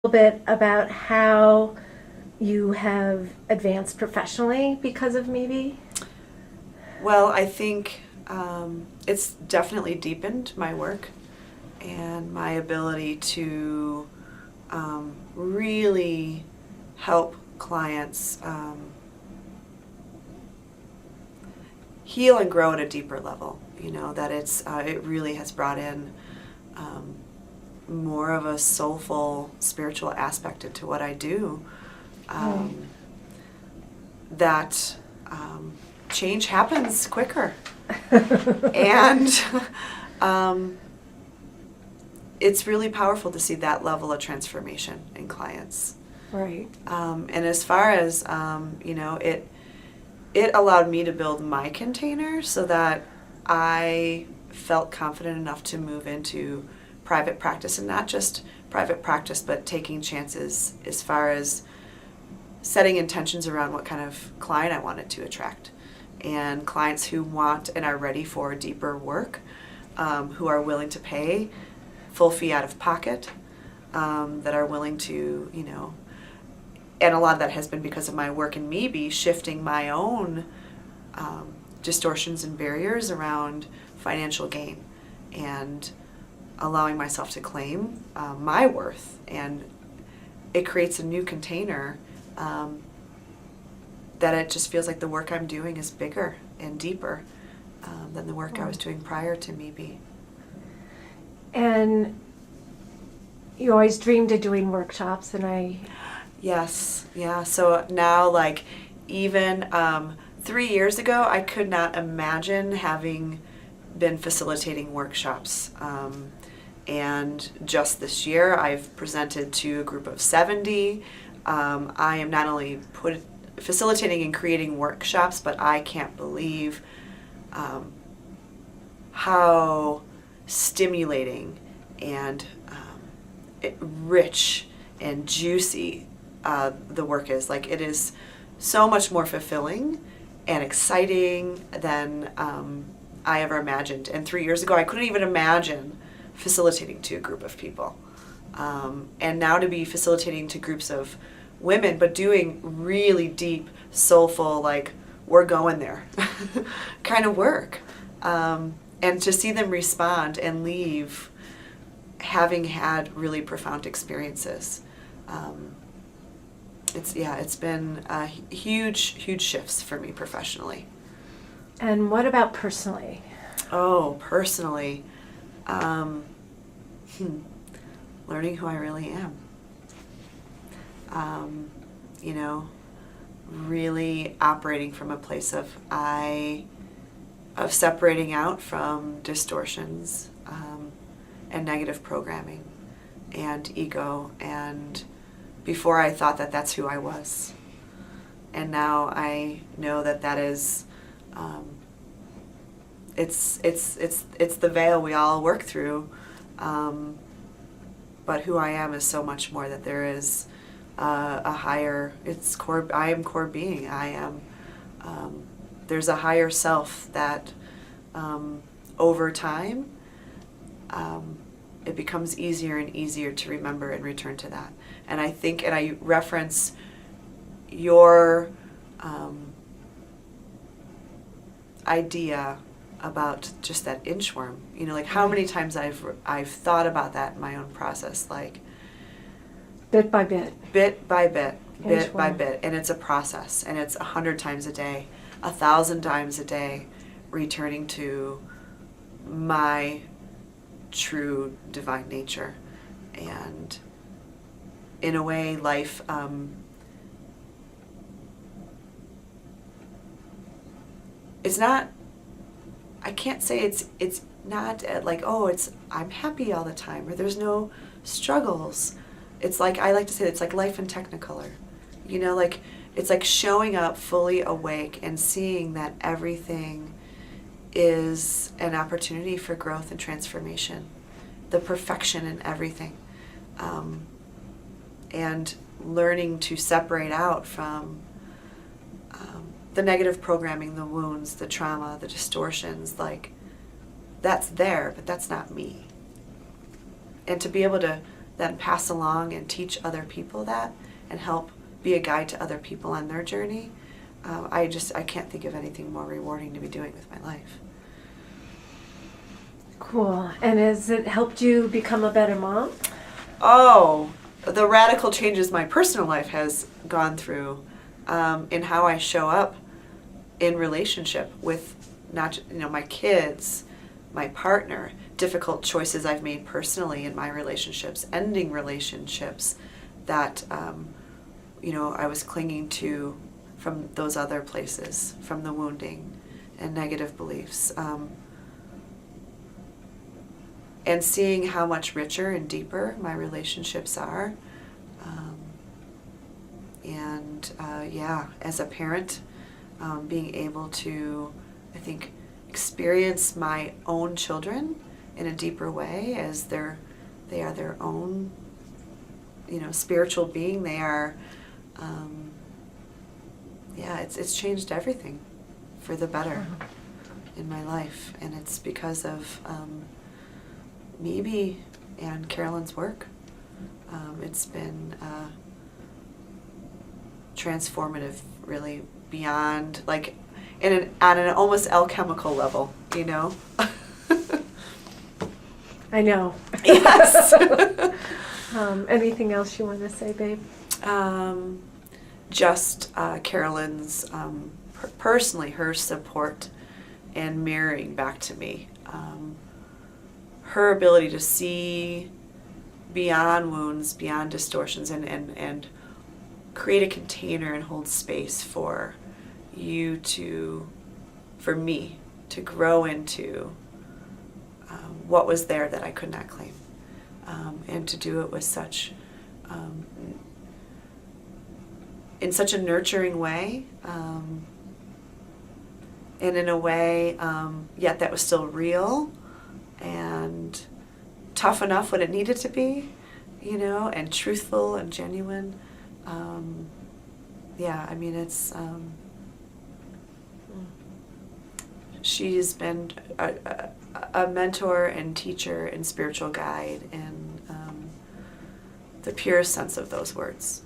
bit about how you have advanced professionally because of Maybe? Well, I think it's definitely deepened my work and my ability to really help clients heal and grow at a deeper level. You know, that it really has brought in more of a soulful, spiritual aspect into what I do. That change happens quicker. And it's really powerful to see that level of transformation in clients. Right. And as far as, it allowed me to build my container so that I felt confident enough to move into private practice, and not just private practice, but taking chances as far as setting intentions around what kind of client I wanted to attract. And clients who want and are ready for deeper work, who are willing to pay full fee out of pocket, that are willing to, and a lot of that has been because of my work in Maybe, shifting my own distortions and barriers around financial gain and allowing myself to claim my worth. And it creates a new container that it just feels like the work I'm doing is bigger and deeper than the work I was doing prior to Maybe. And you always dreamed of doing workshops, and Yes, yeah. So now, like, even 3 years ago, I could not imagine having been facilitating workshops. And just this year, I've presented to a group of 70. I am not only facilitating and creating workshops, but I can't believe how stimulating and rich and juicy the work is. Like, it is so much more fulfilling and exciting than I ever imagined. And 3 years ago, I couldn't even imagine facilitating to a group of people. And now to be facilitating to groups of women, but doing really deep, soulful, like, we're going there kind of work. And to see them respond and leave having had really profound experiences. It's been huge shifts for me professionally. And what about personally? Oh, personally, learning who I really am. Really operating from a place of separating out from distortions and negative programming and ego. And before, I thought that that's who I was, and now I know that is it's the veil we all work through. But who I am is so much more. That there is a higher. It's core. I am core being. I am. There's a higher self that over time it becomes easier and easier to remember and return to that. And I think, and I reference your idea about just that inchworm. Like, how many times I've thought about that in my own process, like Bit by bit. Bit by bit, bit by Inchworm. bit, and it's a process, and it's 100 times a day, 1,000 times a day, returning to my true divine nature. And in a way, life it's not, I can't say it's not like, oh, I'm happy all the time, or there's no struggles. It's like, I like to say, it's like life in Technicolor. Like, it's like showing up fully awake and seeing that everything is an opportunity for growth and transformation, the perfection in everything. And learning to separate out from the negative programming, the wounds, the trauma, the distortions. Like, that's there, but that's not me. And to be able to then pass along and teach other people that and help be a guide to other people on their journey, I can't think of anything more rewarding to be doing with my life. Cool. And has it helped you become a better mom? Oh, the radical changes my personal life has gone through in how I show up in relationship with not my kids, my partner, difficult choices I've made personally in my relationships, ending relationships that I was clinging to from those other places, from the wounding and negative beliefs. And seeing how much richer and deeper my relationships are. As a parent, being able to, I think, experience my own children in a deeper way as they are their own, spiritual being. They are, it's changed everything for the better in my life. And it's because of Mindy and Carolyn's work. It's been transformative, really, beyond, like, on an almost alchemical level, I know. Yes. Anything else you want to say, babe? Just Carolyn's, personally, her support and mirroring back to me. Her ability to see beyond wounds, beyond distortions, and create a container and hold space for for me to grow into what was there that I could not claim. And to do it with in such a nurturing way, and in a way, yet that was still real and tough enough when it needed to be, and truthful and genuine. It's she's been a mentor and teacher and spiritual guide in the purest sense of those words.